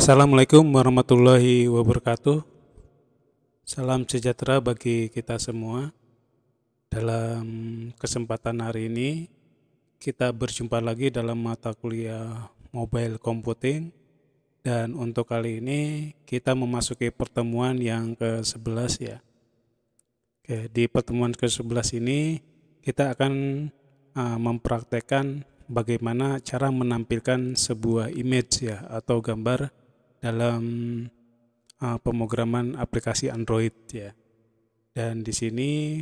Assalamualaikum warahmatullahi wabarakatuh. Salam sejahtera bagi kita semua. Dalam kesempatan hari ini, kita berjumpa lagi dalam mata kuliah Mobile Computing. Dan untuk kali ini, kita memasuki pertemuan yang ke-11 ya. Oke, di pertemuan ke-11 ini, kita akan mempraktekkan bagaimana cara menampilkan sebuah image ya atau gambar dalam pemrograman aplikasi Android ya. Dan di sini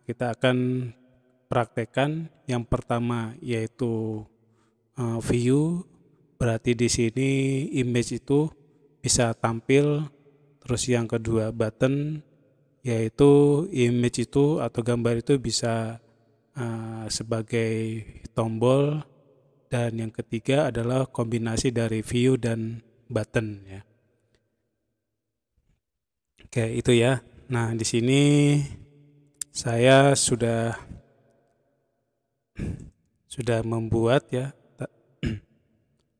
kita akan praktekkan yang pertama yaitu view, berarti di sini image itu bisa tampil. Terus yang kedua button, yaitu image itu atau gambar itu bisa sebagai tombol. Dan yang ketiga adalah kombinasi dari view dan button ya. Oke, itu ya. Nah, di sini saya sudah membuat ya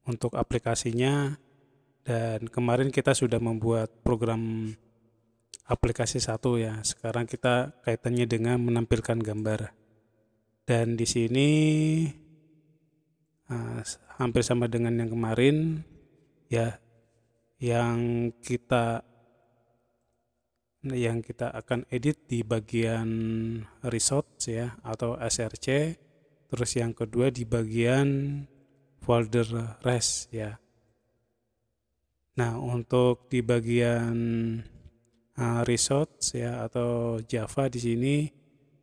untuk aplikasinya, dan kemarin kita sudah membuat program aplikasi 1 ya. Sekarang kita kaitannya dengan menampilkan gambar. Dan di sini hampir sama dengan yang kemarin ya, yang kita akan edit di bagian resource ya atau SRC. Terus yang kedua di bagian folder res ya. Nah, untuk di bagian resource ya atau Java di sini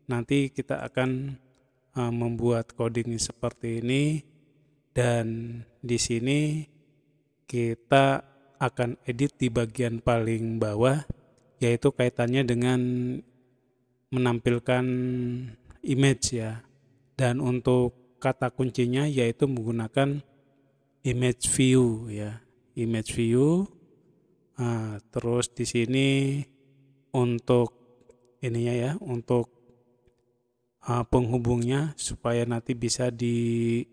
nanti kita akan membuat coding seperti ini, dan di sini kita akan edit di bagian paling bawah, yaitu kaitannya dengan menampilkan image ya. Dan untuk kata kuncinya yaitu menggunakan image view ya, image view. Terus di sini untuk ininya ya, untuk penghubungnya supaya nanti bisa di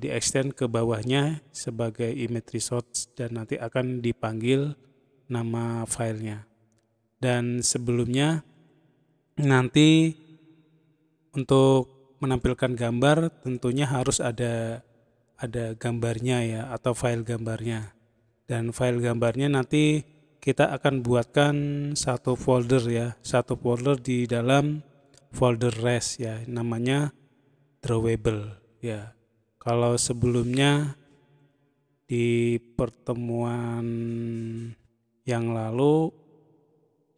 extend ke bawahnya sebagai image resource, dan nanti akan dipanggil nama filenya. Dan sebelumnya nanti untuk menampilkan gambar tentunya harus ada gambarnya ya atau file gambarnya. Dan file gambarnya nanti kita akan buatkan satu folder ya, satu folder di dalam folder res ya, namanya drawable ya. Kalau sebelumnya di pertemuan yang lalu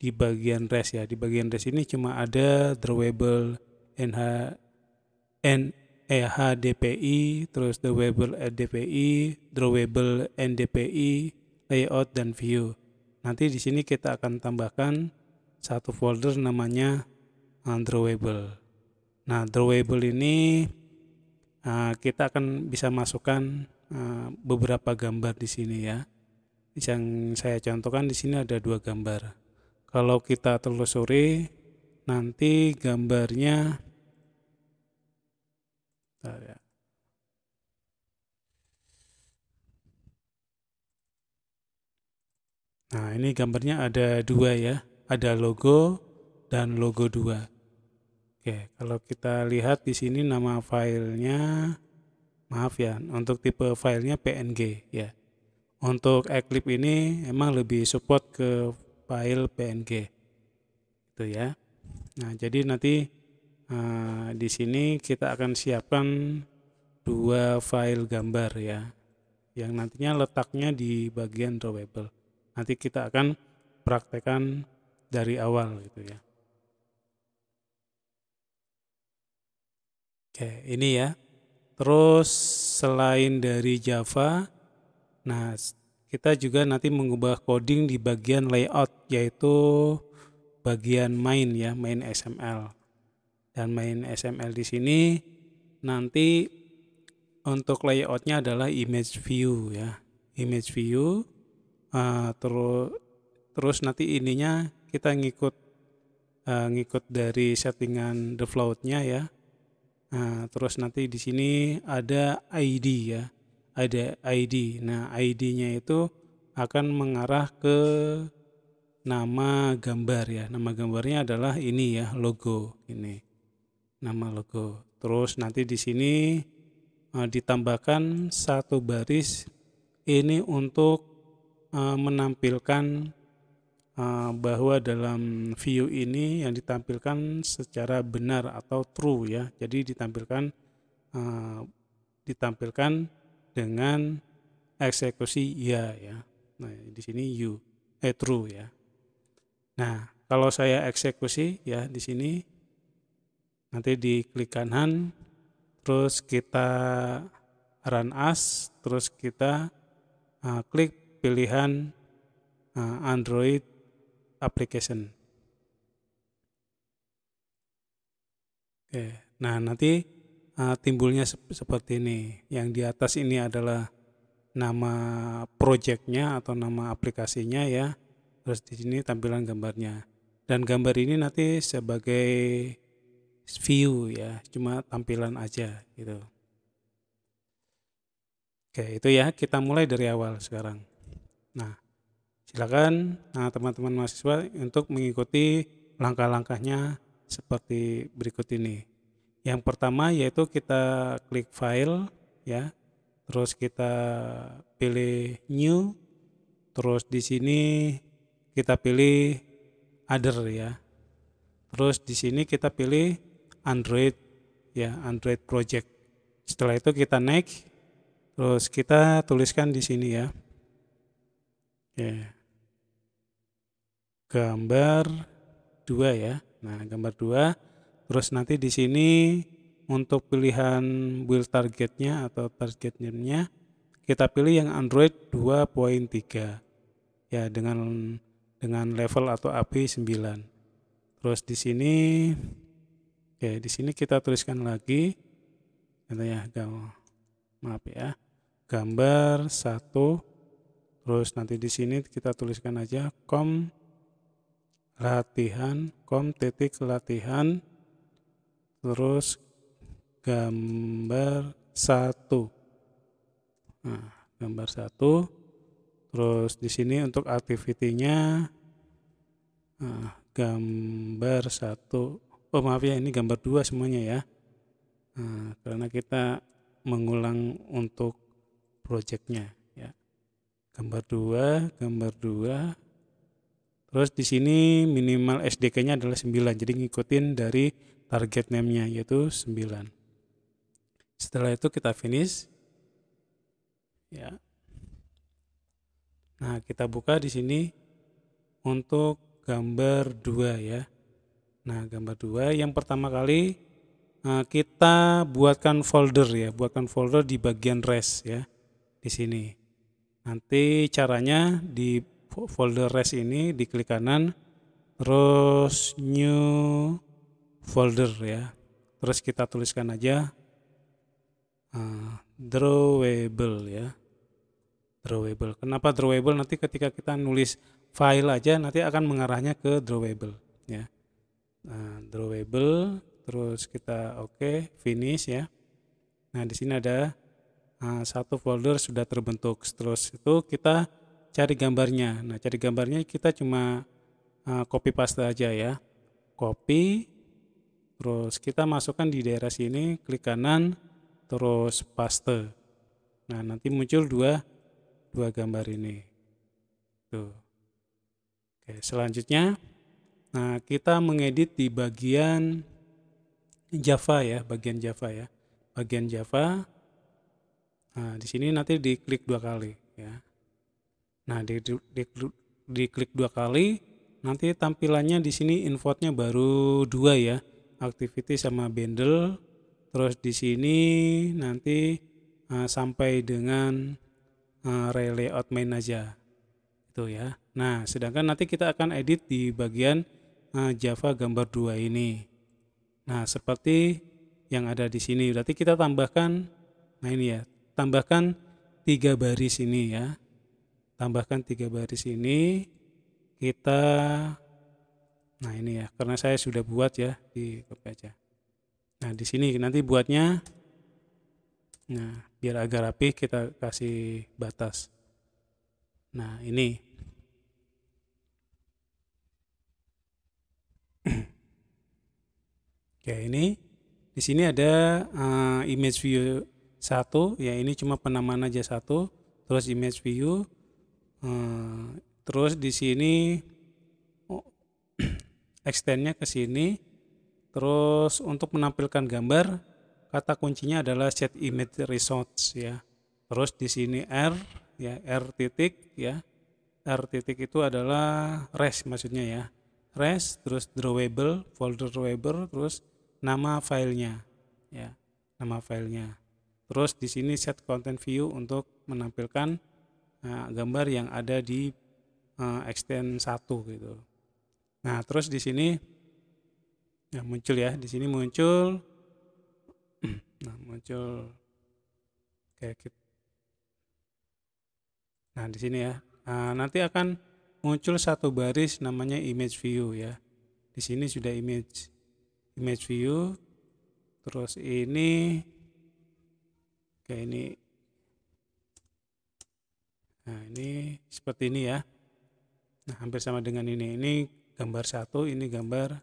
di bagian res ya, di bagian res ini cuma ada drawable HDPI, terus drawable DPI, drawable NDPI, layout dan view. Nanti di sini kita akan tambahkan satu folder namanya drawable. Nah, drawable ini kita akan bisa masukkan beberapa gambar di sini ya. Yang saya contohkan di sini ada 2 gambar. Kalau kita telusuri nanti gambarnya Nah, ini gambarnya ada 2 ya. Ada logo dan logo 2. Oke, kalau kita lihat di sini nama filenya, maaf ya, untuk tipe filenya PNG ya. Untuk Eclipse ini emang lebih support ke file PNG. Itu ya. Nah, jadi nanti di sini kita akan siapkan 2 file gambar ya, yang nantinya letaknya di bagian drawable. Nanti kita akan praktekkan dari awal gitu ya. Oke, ini ya. Terus selain dari Java, nah kita juga nanti mengubah coding di bagian layout, yaitu bagian main ya, main XML. Dan main XML di sini nanti untuk layoutnya adalah image view ya, image view. Terus nanti ininya kita ngikut dari settingan the float-nya ya. Terus nanti di sini ada ID ya, ada ID. Nah, ID-nya itu akan mengarah ke nama gambar ya. Nama gambarnya adalah ini ya, logo ini. Nama logo. Terus nanti di sini ditambahkan satu baris ini untuk menampilkan bahwa dalam view ini yang ditampilkan secara benar atau true ya. Jadi ditampilkan dengan eksekusi ya ya. Nah, di sini true ya. Nah, kalau saya eksekusi ya di sini nanti diklik kanan, terus kita run as, terus kita klik pilihan Android application. Oke, nah nanti timbulnya seperti ini. Yang di atas ini adalah nama projectnya atau nama aplikasinya ya. Terus di sini tampilan gambarnya. Dan gambar ini nanti sebagai view ya, cuma tampilan aja gitu. Oke, itu ya, kita mulai dari awal sekarang. Nah, silakan teman-teman mahasiswa untuk mengikuti langkah-langkahnya seperti berikut ini. Yang pertama yaitu kita klik file ya. Terus kita pilih new. Terus di sini kita pilih other ya. Terus di sini kita pilih Android ya, Android project. Setelah itu kita next. Terus kita tuliskan di sini ya. Oke. Gambar 2 ya. Nah, gambar 2. Terus nanti di sini untuk pilihan build targetnya atau target name-nya kita pilih yang Android 2.3 ya dengan level atau API 9. Terus di sini kita tuliskan lagi ya, maaf ya. Gambar 1. Terus nanti di sini kita tuliskan aja latihan terus gambar 1. Nah, gambar 1. Terus di sini untuk activity-nya gambar 1. Oh maaf ya, ini gambar 2 semuanya ya. Nah, karena kita mengulang untuk project-nya ya. Gambar 2. Terus di sini minimal SDK-nya adalah 9. Jadi ngikutin dari target name-nya yaitu 9. Setelah itu kita finish. Ya. Nah, kita buka di sini untuk gambar 2 ya. Nah, gambar 2 yang pertama kali kita buatkan folder ya, di bagian res ya. Di sini. Nanti caranya di folder res ini diklik kanan, terus new folder ya. Terus kita tuliskan aja drawable ya. Drawable. Kenapa drawable? Nanti ketika kita nulis file aja nanti akan mengarahnya ke drawable ya. Nah, drawable, terus kita finish ya. Nah, di sini ada satu folder sudah terbentuk. Terus itu kita cari gambarnya. Nah, cari gambarnya kita cuma copy paste aja ya. Copy, terus kita masukkan di daerah sini, klik kanan, terus paste. Nah, nanti muncul dua gambar ini. Tuh. Oke, selanjutnya kita mengedit di bagian Java ya, bagian Java. Nah, di sini nanti diklik 2 kali ya. Nah, diklik 2 kali, nanti tampilannya di sini inputnya baru 2 ya, activity sama bundle. Terus di sini nanti sampai dengan layout main aja, itu ya. Nah, sedangkan nanti kita akan edit di bagian Java gambar 2 ini. Nah, seperti yang ada di sini, berarti kita tambahkan, nah ini ya, tambahkan 3 baris ini ya. Tambahkan 3 baris ini, kita, nah ini ya, karena saya sudah buat ya, di copy aja. Nah, di sini nanti buatnya, nah biar agak rapi kita kasih batas. Nah, ini. Oke, ini di sini ada image view 1, ya ini cuma penamaan aja 1, terus image view, terus di sini extendnya ke sini, terus untuk menampilkan gambar kata kuncinya adalah set image resource ya. Terus di sini R ya, R titik ya. R titik itu adalah res maksudnya ya. Res, terus drawable, folder drawable, terus nama filenya ya, nama filenya. Terus di sini set content view untuk menampilkan gambar yang ada di extend 1 gitu. Nah, terus di sini ya muncul ya, di sini muncul nah muncul kayak gitu. Nah, di sini ya. Nanti akan muncul satu baris namanya image view ya. Di sini sudah image view. Terus ini kayak ini. Nah, ini seperti ini ya. Nah, hampir sama dengan ini. Ini gambar 1, ini gambar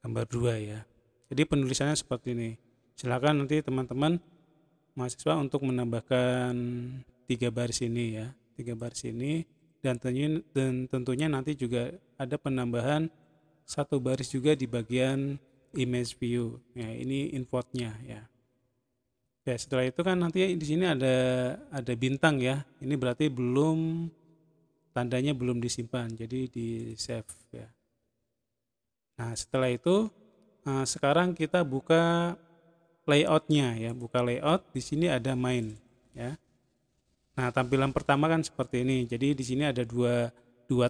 2 ya. Jadi penulisannya seperti ini. Silakan nanti teman-teman mahasiswa untuk menambahkan 3 baris ini ya. 3 baris ini dan tentunya nanti juga ada penambahan 1 baris juga di bagian image view. Ya, ini importnya ya. Ya, setelah itu kan nanti di sini ada bintang ya. Ini berarti tandanya belum disimpan, jadi di save ya. Nah, setelah itu sekarang kita buka layoutnya ya, buka layout. Di sini ada main ya. Nah, tampilan pertama kan seperti ini. Jadi di sini ada dua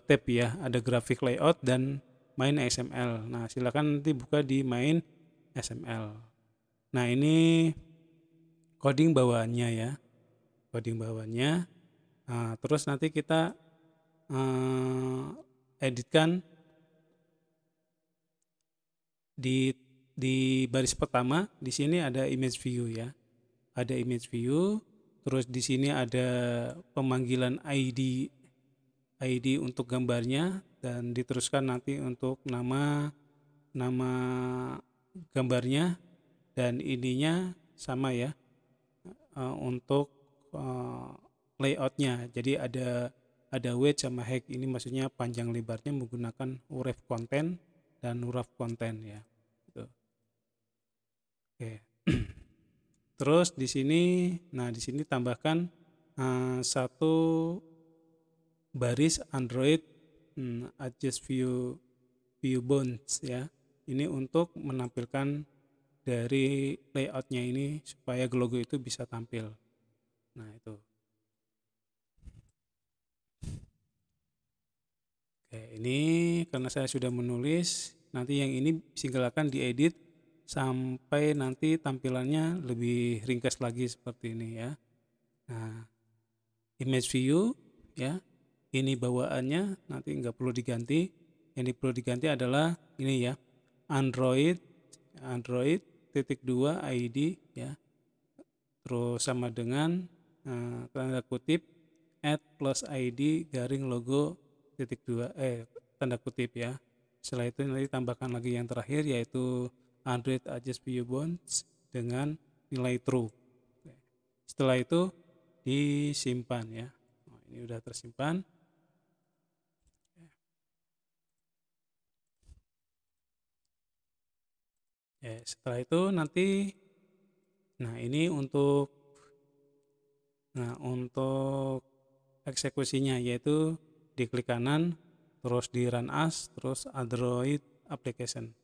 tab ya, ada graphic layout dan main XML. Nah, silakan nanti buka di main XML. Nah, ini coding bawaannya ya, coding bawaannya. Nah, terus nanti kita editkan di baris pertama. Di sini ada image view ya, ada image view. Terus di sini ada pemanggilan ID untuk gambarnya dan diteruskan nanti untuk nama gambarnya dan ininya sama ya. Untuk layoutnya, jadi ada weight sama height. Ini maksudnya panjang lebarnya menggunakan uref konten dan huruf konten ya. Gitu. Oke. Terus di sini, di sini tambahkan satu baris Android adjust view bounds ya. Ini untuk menampilkan dari layoutnya ini supaya logo itu bisa tampil. Nah, itu. Oke, ini karena saya sudah menulis, nanti yang ini silakan diedit sampai nanti tampilannya lebih ringkas lagi seperti ini ya. Nah, image view ya, ini bawaannya nanti nggak perlu diganti. Yang perlu diganti adalah ini ya, Android titik 2 ID ya, terus sama dengan tanda kutip add plus ID garing logo titik 2 tanda kutip ya. Setelah itu nanti tambahkan lagi yang terakhir yaitu Android adjust view bounds dengan nilai true. Setelah itu disimpan ya. Ini udah tersimpan. Ya, setelah itu nanti ini untuk eksekusinya yaitu diklik kanan, terus di run as, terus Android application.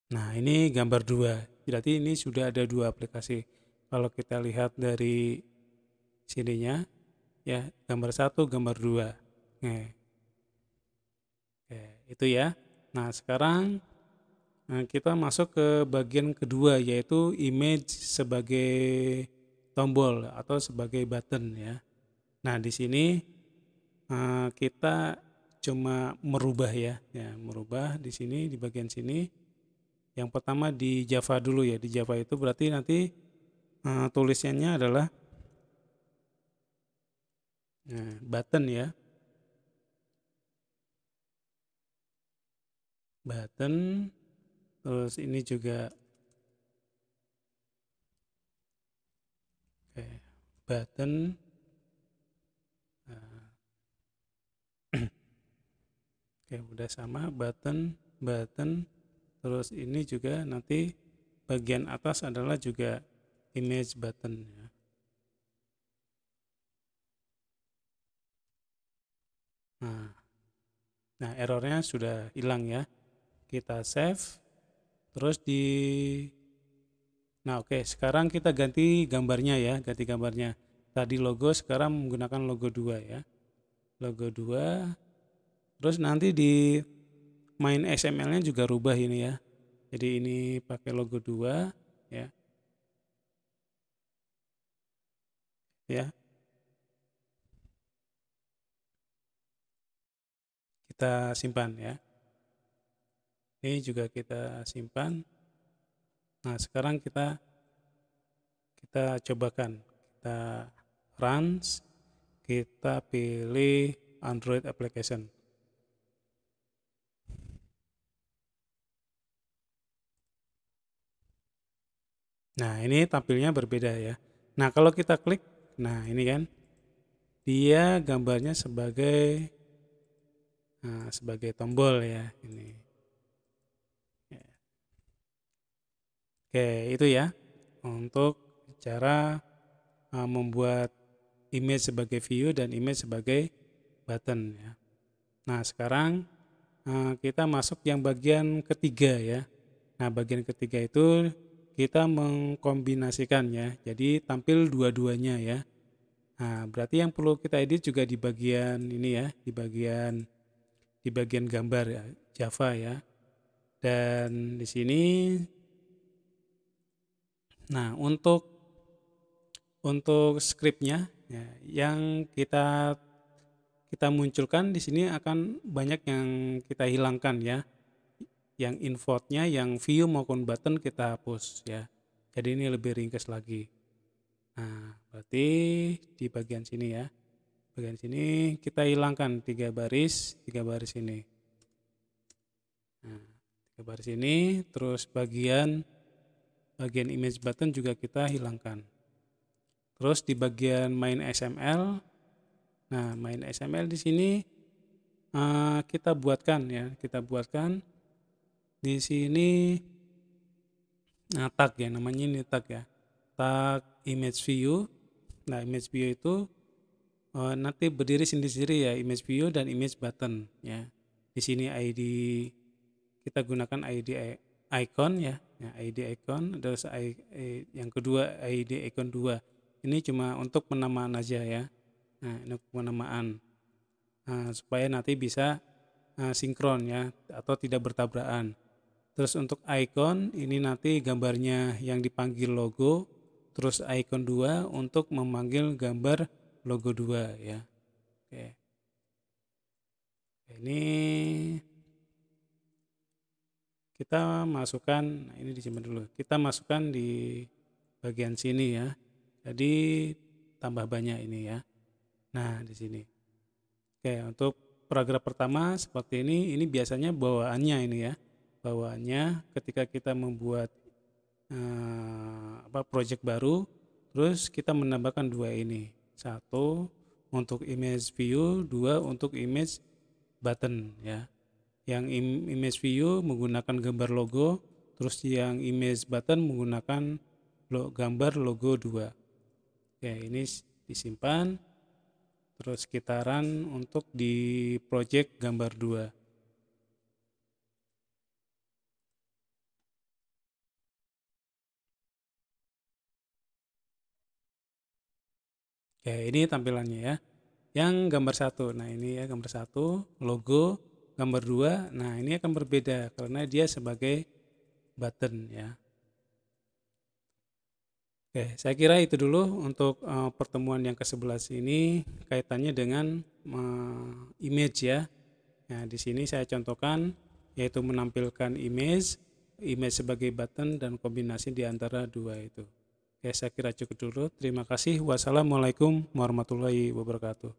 Nah, ini gambar 2. Berarti ini sudah ada 2 aplikasi. Kalau kita lihat dari sininya ya, gambar 1, gambar 2. Itu ya. Nah, sekarang kita masuk ke bagian kedua yaitu image sebagai tombol atau sebagai button ya. Nah, di sini kita cuma merubah ya, merubah di sini di bagian sini. Yang pertama di Java dulu ya, di Java itu berarti nanti tulisannya adalah button ya, button, terus ini juga button, oke udah sama button, terus ini juga nanti bagian atas adalah juga image button ya. Nah errornya sudah hilang ya, kita save, terus nah oke sekarang kita ganti gambarnya ya, ganti gambarnya. Tadi logo, sekarang menggunakan logo 2 ya, logo 2. Terus nanti di main XML-nya juga rubah ini ya, jadi ini pakai logo 2 ya, kita simpan ya, ini juga kita simpan. Nah sekarang kita cobakan, kita runs, kita pilih Android application. Nah ini tampilnya berbeda ya. Nah kalau kita klik, nah ini kan dia gambarnya sebagai tombol ya ini. Oke itu ya untuk cara membuat image sebagai view dan image sebagai button ya. Nah sekarang kita masuk yang bagian ketiga ya. Nah bagian ketiga itu kita mengkombinasikan ya, jadi tampil dua-duanya ya. Nah berarti yang perlu kita edit juga di bagian ini ya, di bagian gambar ya, Java ya. Dan di sini, nah untuk scriptnya ya, yang kita munculkan di sini akan banyak yang kita hilangkan ya. Yang importnya, yang view maupun button kita hapus ya. Jadi ini lebih ringkas lagi. Nah, berarti di bagian sini ya. Bagian sini kita hilangkan 3 baris ini. Nah, 3 baris ini, terus bagian image button juga kita hilangkan. Terus di bagian main XML, nah main XML di sini kita buatkan ya, di sini tag ya, namanya ini tag ya, tag image view. Nah image view itu nanti berdiri sendiri-sendiri ya, image view dan image button ya. Di sini ID kita gunakan ID icon ya, ID icon. Terus yang kedua ID icon 2. Ini cuma untuk penamaan aja ya. Nah ini penamaan supaya nanti bisa sinkron ya, atau tidak bertabrakan. Terus untuk icon ini nanti gambarnya yang dipanggil logo, terus icon 2 untuk memanggil gambar logo 2 ya. Oke. Ini kita masukkan, ini disimpan dulu. Kita masukkan di bagian sini ya. Jadi tambah banyak ini ya. Nah, di sini. Oke, untuk paragraf pertama seperti ini biasanya bawaannya ini ya. Bawaannya ketika kita membuat project baru, terus kita menambahkan 2 ini. 1 untuk image view, 2 untuk image button ya. Yang image view menggunakan gambar logo, terus yang image button menggunakan gambar logo 2. Oke, ini disimpan. Terus kita run untuk di project gambar 2. Oke, ini tampilannya ya. Yang gambar 1, nah ini ya gambar 1, logo, gambar 2, nah ini akan berbeda karena dia sebagai button ya. Oke, saya kira itu dulu untuk pertemuan yang ke-11 ini kaitannya dengan image ya. Nah, di sini saya contohkan yaitu menampilkan image sebagai button dan kombinasi di antara dua itu. Oke, saya kira cukup dulu. Terima kasih. Wassalamualaikum warahmatullahi wabarakatuh.